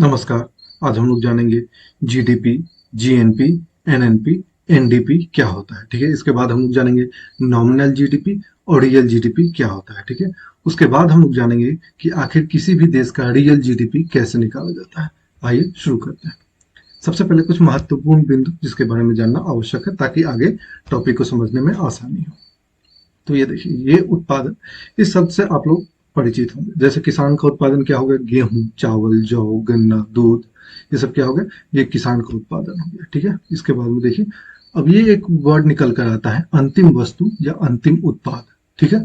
नमस्कार। आज हम लोग जानेंगे जीडीपी, जीएनपी, एनएनपी, एनडीपी क्या होता है। ठीक है, इसके बाद हम लोग जानेंगे नॉमिनल जीडीपी और रियल जीडीपी क्या होता है। ठीक है, उसके बाद हम लोग जानेंगे कि आखिर किसी भी देश का रियल जीडीपी कैसे निकाला जाता है। आइए शुरू करते हैं। सबसे पहले कुछ महत्वपूर्ण बिंदु जिसके बारे में जानना आवश्यक है ताकि आगे टॉपिक को समझने में आसानी हो। तो ये देखिए, ये उत्पादन, इस शब्द से आप लोग परिचित होंगे। जैसे किसान का उत्पादन क्या हो गया, गेहूं, चावल, जौ, गन्ना, दूध, ये सब क्या हो गया, ये किसान का उत्पादन हो गया। ठीक है, इसके बाद में देखिए, अब ये एक वर्ड निकल कर आता है अंतिम वस्तु या अंतिम उत्पाद। ठीक है,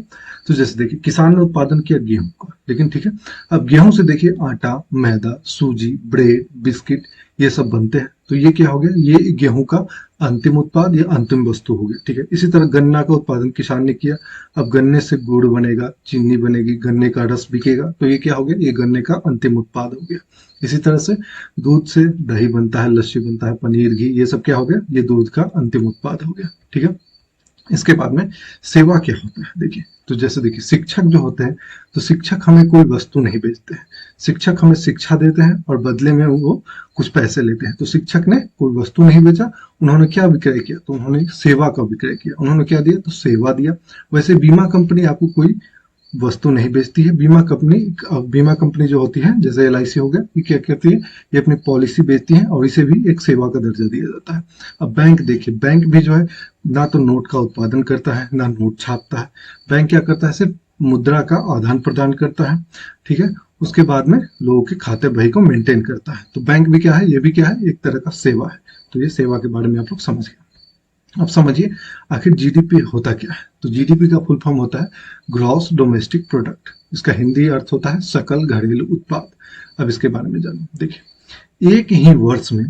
तो जैसे देखिए किसान ने उत्पादन किया गेहूं का, लेकिन ठीक है, अब गेहूं से देखिए आटा, मैदा, सूजी, ब्रेड, बिस्किट, ये सब बनते हैं। तो ये क्या हो गया, ये गेहूं का अंतिम उत्पाद या अंतिम वस्तु हो गया। ठीक है, इसी तरह गन्ना का उत्पादन किसान ने किया। अब गन्ने से गुड़ बनेगा, चीनी बनेगी, गन्ने का रस बिकेगा, तो ये क्या हो गया, ये गन्ने का अंतिम उत्पाद हो गया। इसी तरह से दूध से दही बनता है, लस्सी बनता है, पनीर, घी, ये सब क्या हो गया, ये दूध का अंतिम उत्पाद हो गया। ठीक है, इसके बाद में सेवा क्या होता है देखिए। तो जैसे देखिए शिक्षक जो होते हैं, तो शिक्षक हमें कोई वस्तु नहीं बेचते हैं। शिक्षक हमें शिक्षा देते हैं और बदले में वो कुछ पैसे लेते हैं। तो शिक्षक ने कोई वस्तु नहीं बेचा, उन्होंने क्या विक्रय किया, तो उन्होंने सेवा का विक्रय किया। उन्होंने क्या दिया, तो सेवा दिया। वैसे बीमा कंपनी आपको कोई वस्तु नहीं बेचती है। बीमा कंपनी जो होती है, जैसे एलआईसी हो गया, ये क्या करती है, ये अपनी पॉलिसी बेचती है और इसे भी एक सेवा का दर्जा दिया जाता है। अब बैंक देखिए, बैंक भी जो है ना तो नोट का उत्पादन करता है, ना नोट छापता है। बैंक क्या करता है, सिर्फ मुद्रा का आदान प्रदान करता है। ठीक है, उसके बाद में लोगों के खाते बही को मेंटेन करता है। तो बैंक भी क्या है, ये भी क्या है, एक तरह का सेवा है। तो ये सेवा के बारे में आप लोग समझ गए। अब समझिए आखिर जीडीपी होता क्या है। तो जीडीपी का फुल फॉर्म होता है ग्रॉस डोमेस्टिक प्रोडक्ट। इसका हिंदी अर्थ होता है सकल घरेलू उत्पाद। अब इसके बारे में जानो। देखिए, एक ही वर्ष में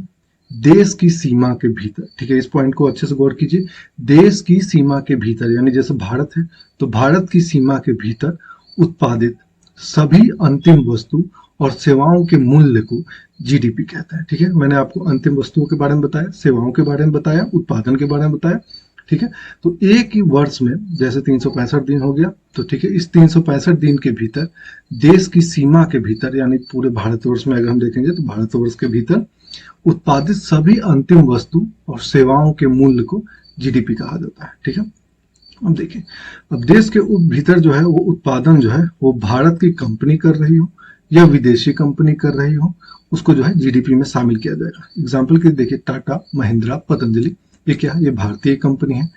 देश की सीमा के भीतर, ठीक है, इस पॉइंट को अच्छे से गौर कीजिए, देश की सीमा के भीतर यानी जैसे भारत है, तो भारत की सीमा के भीतर उत्पादित सभी अंतिम वस्तु और सेवाओं के मूल्य को जीडीपी कहता है। ठीक है, मैंने आपको अंतिम वस्तुओं के बारे में बताया, सेवाओं के बारे में बताया, उत्पादन के बारे में बताया। ठीक है, तो एक ही वर्ष में जैसे 365 दिन हो गया, तो ठीक है, इस 365 दिन के भीतर देश की सीमा के भीतर यानी पूरे भारतवर्ष में अगर हम देखेंगे तो भारतवर्ष के भीतर उत्पादित सभी अंतिम वस्तु और सेवाओं के मूल्य को जीडीपी कहा जाता है। ठीक है, अब देखिए, अब देश के भीतर जो है वो उत्पादन जो है वो भारत की कंपनी कर रही हो या विदेशी कंपनी कर रही हो, उसको जो है जीडीपी में शामिल किया जाएगा। एग्जाम्पल के लिए देखिए, टाटा, महिंद्रा, पतंजलि, ये क्या है, ये भारतीय कंपनी है।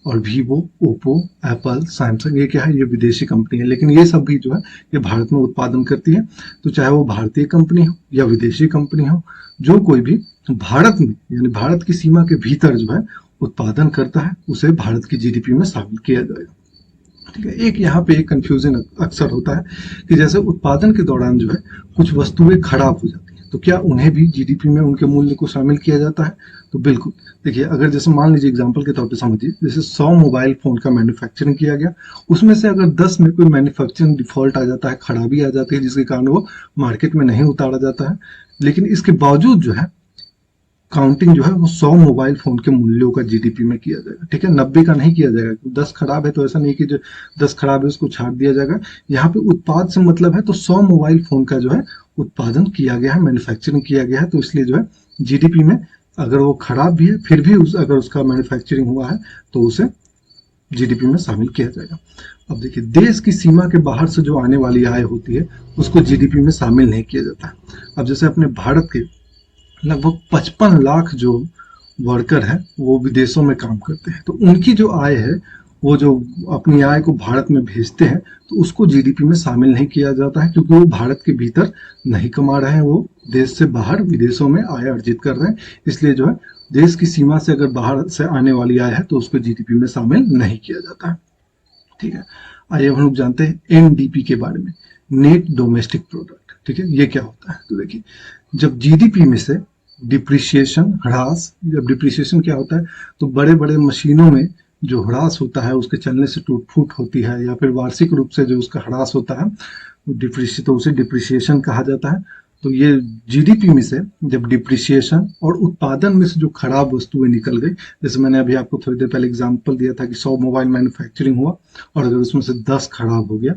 और वीवो, ओप्पो, एप्पल, सैमसंग, ये क्या है, ये विदेशी कंपनी है। लेकिन ये सब भी जो है ये भारत में उत्पादन करती है। तो चाहे वो भारतीय कंपनी हो या विदेशी कंपनी हो, जो कोई भी भारत में यानी भारत की सीमा के भीतर जो है उत्पादन करता है, उसे भारत की जीडीपी में शामिल किया जाएगा। ठीक है, एक यहाँ पे एक कंफ्यूजन अक्सर होता है कि जैसे उत्पादन के दौरान जो है कुछ वस्तुएं खराब हो जाती हैं, तो क्या उन्हें भी जीडीपी में उनके मूल्य को शामिल किया जाता है। तो बिल्कुल, देखिए, अगर जैसे मान लीजिए एग्जांपल के तौर पे समझिए, जैसे 100 मोबाइल फोन का मैन्युफैक्चरिंग किया गया, उसमें से अगर 10 में कोई मैन्युफैक्चरिंग डिफॉल्ट आ जाता है, खराबी आ जाती है, जिसके कारण वो मार्केट में नहीं उतारा जाता है, लेकिन इसके बावजूद जो है काउंटिंग जो है वो 100 मोबाइल फोन के मूल्यों का जीडीपी में किया जाएगा। ठीक है, 90 का नहीं किया जाएगा। 10 खराब है तो ऐसा नहीं कि जो 10 खराब है उसको छाट दिया जाएगा। यहाँ पे उत्पाद से मतलब है, तो 100 मोबाइल फोन का जो है उत्पादन किया गया है, मैन्युफैक्चरिंग किया गया है, तो इसलिए जो है जीडीपी में अगर वो खराब भी है फिर भी अगर उसका मैन्युफैक्चरिंग हुआ है तो उसे जीडीपी में शामिल किया जाएगा। अब देखिए, देश की सीमा के बाहर से जो आने वाली आय होती है उसको जीडीपी में शामिल नहीं किया जाता। अब जैसे अपने भारत के लगभग 55 लाख जो वर्कर हैं वो विदेशों में काम करते हैं, तो उनकी जो आय है, वो जो अपनी आय को भारत में भेजते हैं, तो उसको जीडीपी में शामिल नहीं किया जाता है, क्योंकि वो भारत के भीतर नहीं कमा रहे हैं, वो देश से बाहर विदेशों में आय अर्जित कर रहे हैं। इसलिए जो है देश की सीमा से अगर बाहर से आने वाली आय है तो उसको जीडीपी में शामिल नहीं किया जाता है। ठीक है, आइए हम लोग जानते हैं एनडीपी के बारे में, नेट डोमेस्टिक प्रोडक्ट। ठीक है, ये क्या होता है, तो देखिए, जब जीडीपी में से डिप्रिसिएशन, ह्रास, जब डिप्रिसिएशन क्या होता है, तो बड़े बड़े मशीनों में जो ह्रास होता है, उसके चलने से टूट फूट होती है, या फिर वार्षिक रूप से जो उसका ह्रास होता है, तो उसे डिप्रिसिएशन कहा जाता है। तो ये जीडीपी में से जब डिप्रिसिएशन और उत्पादन में से जो खराब वस्तुएं निकल गई, जैसे मैंने अभी आपको थोड़ी देर पहले एग्जांपल दिया था कि 100 मोबाइल मैन्युफैक्चरिंग हुआ और अगर उसमें से 10 खराब हो गया,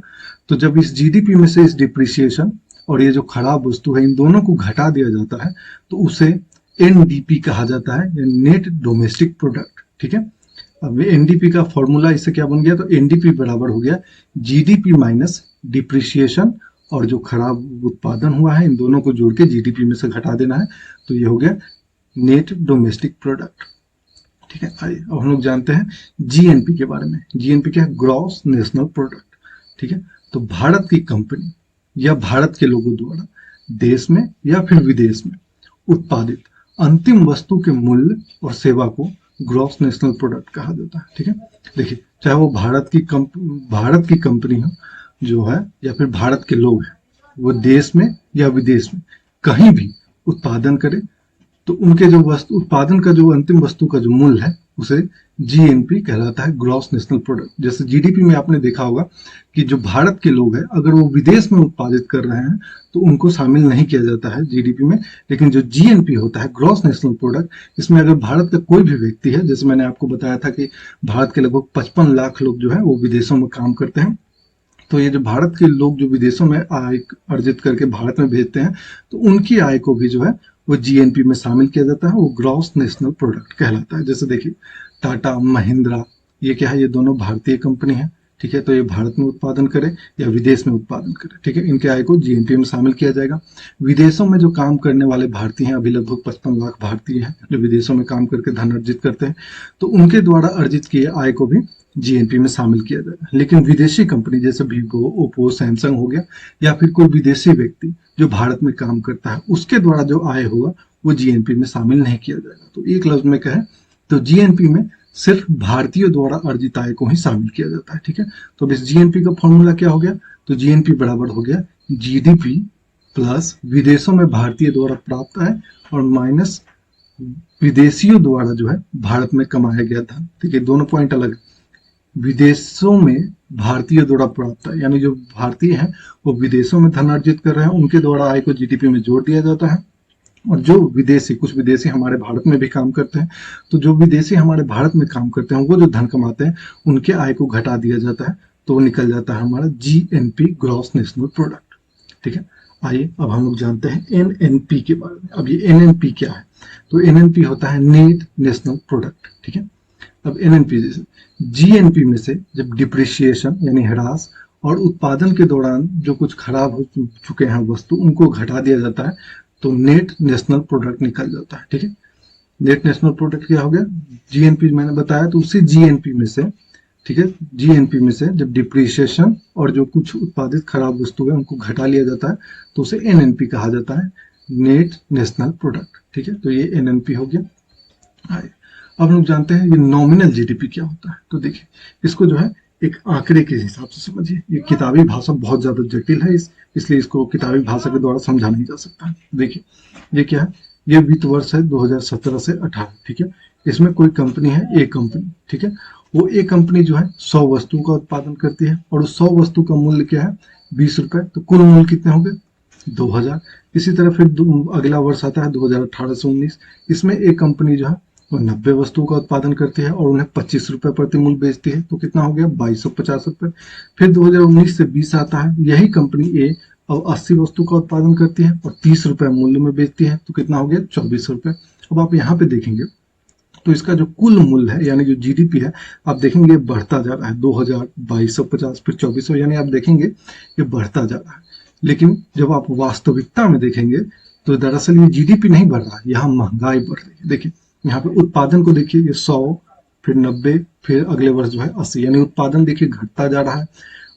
तो जब इस जीडीपी में से इस डिप्रिसिएशन और ये जो खराब वस्तु है, इन दोनों को घटा दिया जाता है तो उसे एनडीपी कहा जाता है, या नेट डोमेस्टिक प्रोडक्ट। ठीक है, अब एनडीपी का फॉर्मूला इससे क्या बन गया, तो एनडीपी बराबर हो गया जीडीपी माइनस डिप्रिसिएशन, और जो खराब उत्पादन हुआ है इन दोनों को जोड़ के जीडीपी में से घटा देना है, तो ये हो गया नेट डोमेस्टिक प्रोडक्ट। ठीक है, आइए अब हम लोग जानते हैं जीएनपी के बारे में। जीएनपी क्या है, ग्रॉस नेशनल प्रोडक्ट। ठीक है, तो भारत की कंपनी या भारत के लोगों द्वारा देश में या फिर विदेश में उत्पादित अंतिम वस्तु के मूल्य और सेवा को ग्रॉस नेशनल प्रोडक्ट कहा जाता है। ठीक है, देखिए चाहे वो भारत की कंपनी हो जो है, या फिर भारत के लोग हैं, वो देश में या विदेश में कहीं भी उत्पादन करे, तो उनके जो वस्तु उत्पादन का जो अंतिम वस्तु का जो मूल्य है उसे जीएनपी कहलाता है, ग्रॉस नेशनल प्रोडक्ट। जैसे जीडीपी में आपने देखा होगा कि जो भारत के लोग हैं अगर वो विदेश में उत्पादित कर रहे हैं तो उनको शामिल नहीं किया जाता है जीडीपी में, लेकिन जो जीएनपी होता है, ग्रॉस नेशनल प्रोडक्ट, इसमें अगर भारत का कोई भी व्यक्ति है, जैसे मैंने आपको बताया था कि भारत के लगभग 55 लाख लोग जो है वो विदेशों में काम करते हैं, तो ये जो भारत के लोग जो विदेशों में आय अर्जित करके भारत में भेजते हैं, तो उनकी आय को भी जो है वो जीएनपी में शामिल किया जाता है, वो ग्रॉस नेशनल प्रोडक्ट कहलाता है। जैसे देखिए टाटा, महिंद्रा, ये क्या है, ये दोनों भारतीय कंपनी है। ठीक है, तो ये भारत में उत्पादन करे या विदेश में उत्पादन करे, ठीक है, इनके आय को जीएनपी में शामिल किया जाएगा। विदेशों में जो काम करने वाले भारतीय हैं, अभी लगभग 55 लाख भारतीय हैं जो विदेशों में काम करके धन अर्जित करते हैं, तो उनके द्वारा अर्जित किए आय को भी जीएनपी में शामिल किया जाएगा। लेकिन विदेशी कंपनी जैसे वीवो, ओप्पो, सैमसंग हो गया, या फिर कोई विदेशी व्यक्ति जो भारत में काम करता है, उसके द्वारा जो आय होगा वो जीएनपी में शामिल नहीं किया जाएगा। तो एक लफ्ज में कहें तो जीएनपी में सिर्फ भारतीयों द्वारा अर्जित आय को ही शामिल किया जाता है। ठीक है, तो अब इस जीएनपी का फॉर्मूला क्या हो गया, तो जीएनपी बराबर हो गया जीडीपी प्लस विदेशों में भारतीय द्वारा प्राप्त आय और माइनस विदेशियों द्वारा जो है भारत में कमाया गया धन। ठीक है, दोनों पॉइंट अलग है। विदेशों में भारतीय द्वारा प्राप्त है, यानी जो भारतीय हैं वो विदेशों में धन अर्जित कर रहे हैं, उनके द्वारा आय को जीडीपी में जोड़ दिया जाता है। और जो विदेशी, कुछ विदेशी हमारे भारत में भी काम करते हैं, तो जो विदेशी हमारे भारत में काम करते हैं वो जो धन कमाते हैं उनके आय को घटा दिया जाता है, तो वो निकल जाता है हमारा जीएनपी, ग्रॉस नेशनल प्रोडक्ट। ठीक है, आइए अब हम लोग जानते हैं एनएनपी के बारे में। अब ये एनएनपी क्या है, तो एनएनपी होता है नेट नेशनल प्रोडक्ट। ठीक है, अब एनएनपी जैसे जीएनपी में से जब डिप्रिसिएशन यानी ह्रास और उत्पादन के दौरान जो कुछ खराब हो चुके हैं वस्तु उनको घटा दिया जाता है, तो नेट नेशनल प्रोडक्ट निकल जाता है। ठीक है, नेट नेशनल प्रोडक्ट क्या हो गया, जीएनपी मैंने बताया, तो उसी जीएनपी में से, ठीक है, जीएनपी में से जब डिप्रिसिएशन और जो कुछ उत्पादित खराब वस्तु है उनको घटा लिया जाता है तो उसे एनएनपी कहा जाता है, नेट नेशनल प्रोडक्ट। ठीक है, तो ये एनएनपी हो गया। अब लोग जानते हैं ये नॉमिनल जीडीपी क्या होता है। तो देखिए इसको जो है एक आंकड़े के हिसाब से समझिए, ये किताबी भाषा बहुत ज्यादा जटिल है, इसलिए इसको किताबी भाषा के द्वारा समझा नहीं जा सकता। देखिए ये क्या है, ये वित्त वर्ष है 2017 से 18। ठीक है, इसमें कोई कंपनी है, ए कंपनी। ठीक है, वो ए कंपनी जो है 100 वस्तुओं का उत्पादन करती है और उस 100 वस्तु का मूल्य क्या है, 20 रुपए, तो कुल मूल्य कितने होंगे, 2000। इसी तरह फिर अगला वर्ष आता है 2018 से 19, इसमें एक कंपनी जो है वो 90 वस्तुओं का उत्पादन करती है और उन्हें 25 रुपए प्रति मूल्य बेचती है, तो कितना हो गया, 2250 रुपए। फिर 2019 से 20 आता है, यही कंपनी ए और 80 वस्तु का उत्पादन करती है और 30 रुपए मूल्य में बेचती है, तो कितना हो गया, 24 रुपए। अब आप यहाँ पे देखेंगे तो इसका जो कुल मूल्य है यानी जो जीडीपी है, आप देखेंगे बढ़ता जा रहा है, 2000, 2250, फिर 2400, यानी आप देखेंगे ये बढ़ता जा रहा है। लेकिन जब आप वास्तविकता में देखेंगे तो दरअसल ये जीडीपी नहीं बढ़ रहा है, यहाँ महंगाई बढ़ रही है। देखिए यहाँ पे उत्पादन को देखिए, ये 100, फिर 90, फिर अगले वर्ष जो है 80, यानी उत्पादन देखिए घटता जा रहा है।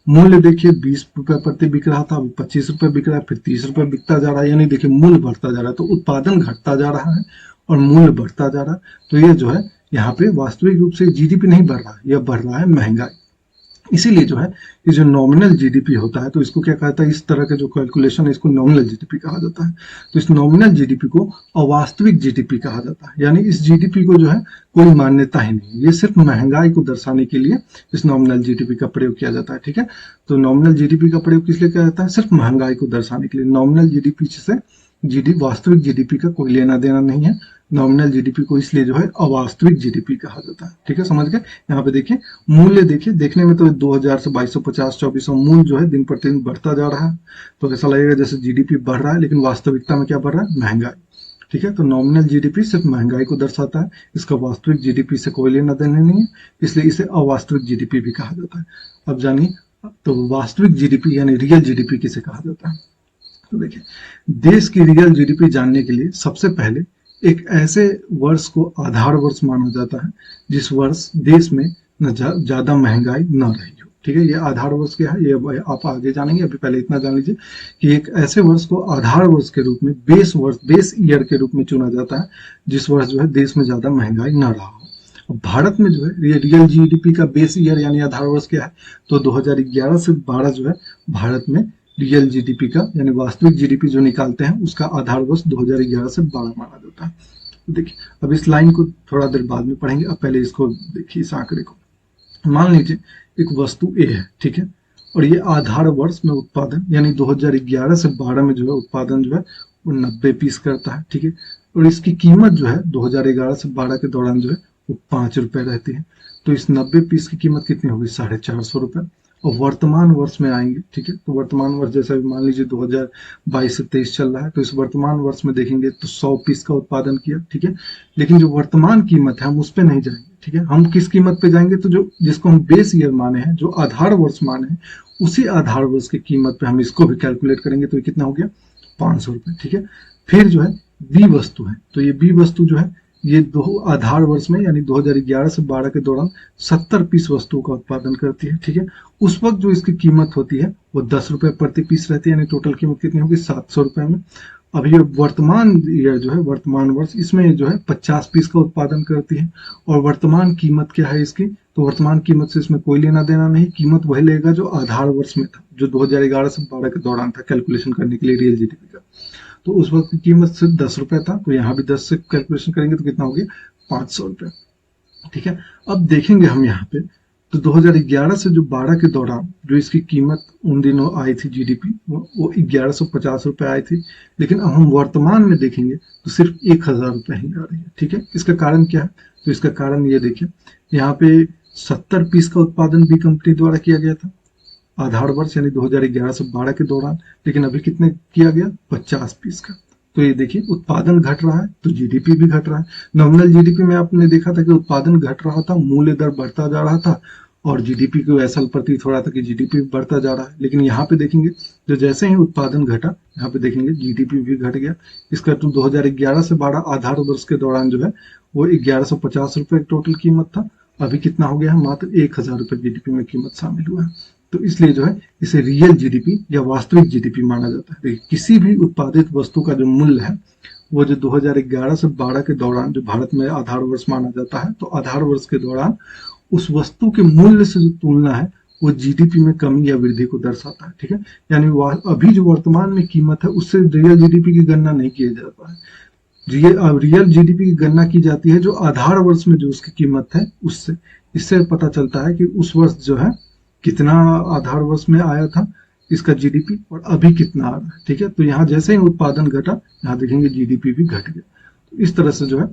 मूल्य देखिए 20 रुपए प्रति बिक रहा था, अभी 25 रुपए बिक रहा है, फिर 30 रुपए बिकता जा रहा है, यानी देखिए मूल्य बढ़ता जा रहा है। तो उत्पादन घटता जा रहा है और मूल्य बढ़ता जा रहा है, तो ये जो है यहाँ पे वास्तविक रूप से जीडीपी नहीं बढ़ रहा है, यह बढ़ रहा है महंगाई। इसीलिए जो है ये जो नॉमिनल जीडीपी होता है, तो इसको क्या कहता है, इस तरह के जो कैलकुलेशन है इसको नॉमिनल जीडीपी कहा जाता है। तो इस नॉमिनल जीडीपी को अवास्तविक जीडीपी कहा जाता है, यानी इस जीडीपी को जो है कोई मान्यता ही नहीं, ये सिर्फ महंगाई को दर्शाने के लिए इस नॉमिनल जीडीपी का प्रयोग किया जाता है। ठीक है, तो नॉमिनल जीडीपी का प्रयोग किस लिए किया जाता है, सिर्फ महंगाई को दर्शाने के लिए। नॉमिनल जीडीपी से जीडी वास्तविक जीडीपी का कोई लेना देना नहीं है। नॉमिनल जीडीपी को इसलिए जो है अवास्तविक जीडीपी कहा जाता है। ठीक है, समझ गए। यहाँ पे देखिए मूल्य, देखिए देखने में तो 2000 से 2250 2400 मूल्य जो है दिन प्रतिदिन बढ़ता जा रहा है, तो ऐसा लगेगा जैसे जीडीपी बढ़ रहा है, लेकिन वास्तविकता में क्या बढ़ रहा है? महंगाई। ठीक है, तो नॉमिनल जीडीपी सिर्फ महंगाई को दर्शाता है, इसका वास्तविक जीडीपी से कोई लेना देना नहीं है, इसलिए इसे अवास्तविक जीडीपी भी कहा जाता है। अब जानिए, तो वास्तविक जीडीपी यानी रियल जीडीपी किसे कहा जाता है? तो देखिए, देश की रियल जीडीपी जानने के लिए सबसे पहले एक ऐसे वर्ष को आधार वर्ष माना जाता है जिस वर्ष देश में न ज्यादा महंगाई न रही हो। ठीक है, ये आधार वर्ष क्या है ये आप आगे जानेंगे, अभी पहले इतना जान लीजिए कि एक ऐसे वर्ष को आधार वर्ष के रूप में, बेस वर्ष, बेस ईयर के रूप में चुना जाता है जिस वर्ष जो है देश में ज्यादा महंगाई न रहा हो। अब भारत में जो है ये रियल जीडीपी का बेस ईयर यानी आधार वर्ष क्या है? तो 2011 से 12 जो है भारत में रियल जीडीपी का यानी वास्तविक जीडीपी जो निकालते हैं उसका आधार वर्ष 2011 से 12 माना जाता है। तो देखिए, अब इस लाइन को थोड़ा देर बाद में पढ़ेंगे, अब पहले इसको देखिए, इस आंकड़े को। मान लीजिए एक वस्तु ए है, ठीक है, और ये आधार वर्ष में उत्पादन यानी 2011 से 12 में जो है उत्पादन जो है वो 90 पीस करता है। ठीक है, और इसकी कीमत जो है 2011 से 12 के दौरान जो है वो 5 रुपए रहती है। तो इस 90 पीस की कीमत कितनी होगी? 450 रुपए। और वर्तमान वर्ष में आएंगे, ठीक है, तो वर्तमान वर्ष जैसा मान लीजिए 2022 से 23 चल रहा है, तो इस वर्तमान वर्ष में देखेंगे तो 100 पीस का उत्पादन किया। ठीक है, लेकिन जो वर्तमान कीमत है हम उस पर नहीं जाएंगे। ठीक है, हम किस कीमत पे जाएंगे? तो जो जिसको हम बेस ईयर माने हैं, जो आधार वर्ष माने हैं, उसी आधार वर्ष की कीमत पे हम इसको भी कैलकुलेट करेंगे, तो ये कितना हो गया? 500 रुपए। ठीक है, फिर जो है बी वस्तु है, तो ये बी वस्तु जो है ये दो आधार वर्ष में यानी 2011 से 12 के दौरान 70 पीस वस्तुओं का उत्पादन करती है। ठीक है, उस वक्त जो इसकी कीमत होती है वो 10 रुपए प्रति पीस रहती है, यानी टोटल कीमत कितनी होगी? 700 रुपए में। अब ये वर्तमान ईयर जो है, वर्तमान वर्ष, इसमें जो है 50 पीस का उत्पादन करती है, और वर्तमान कीमत क्या है इसकी? तो वर्तमान कीमत से इसमें कोई लेना देना नहीं, कीमत वही लेगा जो आधार वर्ष में था, जो 2011 से 12 के दौरान था कैलकुलेशन करने के लिए रियल जीडीपी का। तो उस वक्त की कीमत सिर्फ 10 रुपए था, तो यहाँ भी 10 से कैलकुलेशन करेंगे तो कितना हो गया? 500 रुपए। ठीक है, अब देखेंगे हम यहाँ पे, तो 2011 से जो 12 के दौरान जो इसकी कीमत उन दिनों आई थी जीडीपी वो 1150 रुपए आई थी, लेकिन अब हम वर्तमान में देखेंगे तो सिर्फ 1000 रुपए ही आ रही है। ठीक है, इसका कारण क्या है? तो इसका कारण ये देखिए, यहाँ पे 70 पीस का उत्पादन बी कंपनी द्वारा किया गया था आधार वर्ष यानी 2011 से 12 के दौरान, लेकिन अभी कितने किया गया? 50 पीस का। तो ये देखिए उत्पादन घट रहा है तो जीडीपी भी घट रहा है। नॉमिनल जीडीपी में आपने देखा था कि उत्पादन घट रहा था, मूल्य दर बढ़ता जा रहा था, और जीडीपी को ऐसा प्रतीत हो रहा था कि जीडीपी बढ़ता जा रहा है। लेकिन यहाँ पे देखेंगे जो जैसे ही उत्पादन घटा, यहाँ पे देखेंगे जीडीपी भी घट गया। इसका तो 2011 से 12 आधार वर्ष के दौरान जो है वो 1150 रुपए टोटल कीमत था, अभी कितना हो गया है? मात्र 1000 रुपए जीडीपी में कीमत शामिल हुआ है। तो इसलिए जो है इसे रियल जीडीपी या वास्तविक जीडीपी माना जाता है। देखिए, किसी भी उत्पादित वस्तु का जो मूल्य है वो जो 2011 से 12 के दौरान जो भारत में आधार वर्ष माना जाता है, तो आधार वर्ष के दौरान उस वस्तु के मूल्य से जो तुलना है वो जीडीपी में कमी या वृद्धि को दर्शाता है। ठीक है, यानी अभी जो वर्तमान में कीमत है उससे रियल जीडीपी की गणना नहीं किया जाता है। रियल जीडीपी की गणना की जाती है जो आधार वर्ष में जो उसकी कीमत है उससे। इससे पता चलता है कि उस वर्ष जो है कितना आधार वर्ष में आया था इसका जीडीपी और अभी कितना आ रहा है। ठीक है, तो यहाँ जैसे ही उत्पादन घटा, यहाँ देखेंगे जीडीपी भी घट गया। तो इस तरह से जो है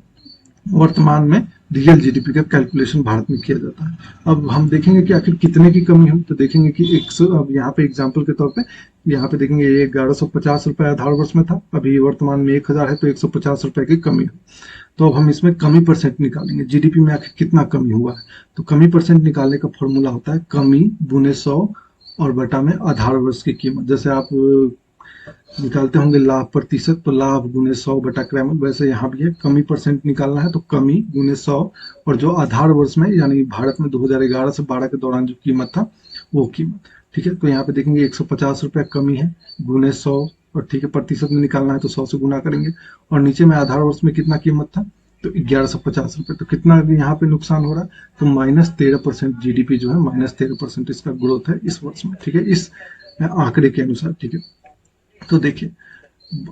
वर्तमान में रियल जीडीपी का कैलकुलेशन भारत में किया जाता है। अब हम देखेंगे कि आखिर कितने की कमी हुई, तो देखेंगे कि 100, अब यहाँ पे एग्जांपल के तौर पे यहाँ पे देखेंगे ये 1150 रुपए आधार वर्ष में था, अभी वर्तमान में 1000 है, तो 150 रुपए की कमी हुई। तो अब हम इसमें कमी परसेंट निकालेंगे, जीडीपी में आखिर कितना कमी हुआ है। तो कमी परसेंट निकालने का फॉर्मूला होता है कमी गुने 100 और बटा में आधार वर्ष की कीमत। जैसे आप निकालते होंगे लाभ प्रतिशत, तो लाभ गुने 100 बटा क्रैमल, वैसे यहाँ भी है कमी परसेंट निकालना है तो कमी गुने 100 और जो आधार वर्ष में यानी भारत में 2011 से 12 के दौरान जो कीमत था वो कीमत। ठीक है, तो यहाँ पे देखेंगे 150 रुपए कमी है गुने 100, और ठीक है प्रतिशत में निकालना है तो 100 से गुना करेंगे, और नीचे में आधार वर्ष में कितना कीमत था? तो 1150 रुपए। तो कितना यहाँ पे नुकसान हो रहा है? तो -13% जीडीपी जो है -13% इसका ग्रोथ है इस वर्ष में। ठीक है, इस आंकड़े के अनुसार। ठीक है, तो देखिए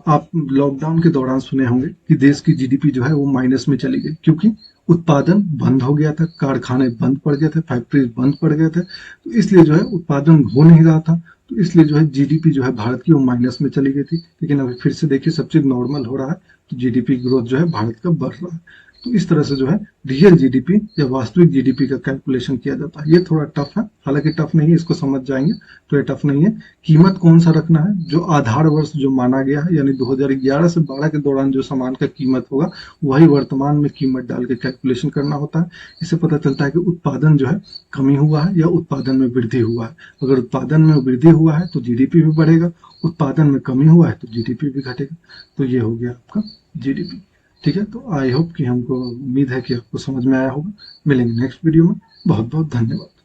आप लॉकडाउन के दौरान सुने होंगे कि देश की जीडीपी जो है वो माइनस में चली गई, क्योंकि उत्पादन बंद हो गया था, कारखाने बंद पड़ गए थे, फैक्ट्रीज बंद पड़ गए थे, तो इसलिए जो है उत्पादन हो नहीं रहा था। तो इसलिए जो है जीडीपी जो है भारत की वो माइनस में चली गई थी। लेकिन अभी फिर से देखिए सब चीज नॉर्मल हो रहा है, तो जीडीपी ग्रोथ जो है भारत का बढ़ रहा है। तो इस तरह से जो है रियल जीडीपी या वास्तविक जीडीपी का कैलकुलेशन किया जाता है। ये थोड़ा टफ है, हालांकि टफ नहीं है, इसको समझ जाएंगे तो ये टफ नहीं है। कीमत कौन सा रखना है, जो आधार वर्ष जो माना गया है, यानी 2011 से 12 के दौरान जो सामान का कीमत होगा वही वर्तमान में कीमत डाल के कैलकुलेशन करना होता है। इससे पता चलता है कि उत्पादन जो है कमी हुआ है या उत्पादन में वृद्धि हुआ है। अगर उत्पादन में वृद्धि हुआ है तो जीडीपी भी बढ़ेगा, उत्पादन में कमी हुआ है तो जीडीपी भी घटेगा। तो ये हो गया आपका जीडीपी। ठीक है, तो आई होप कि हमको उम्मीद है कि आपको समझ में आया होगा। मिलेंगे नेक्स्ट वीडियो में। बहुत बहुत धन्यवाद।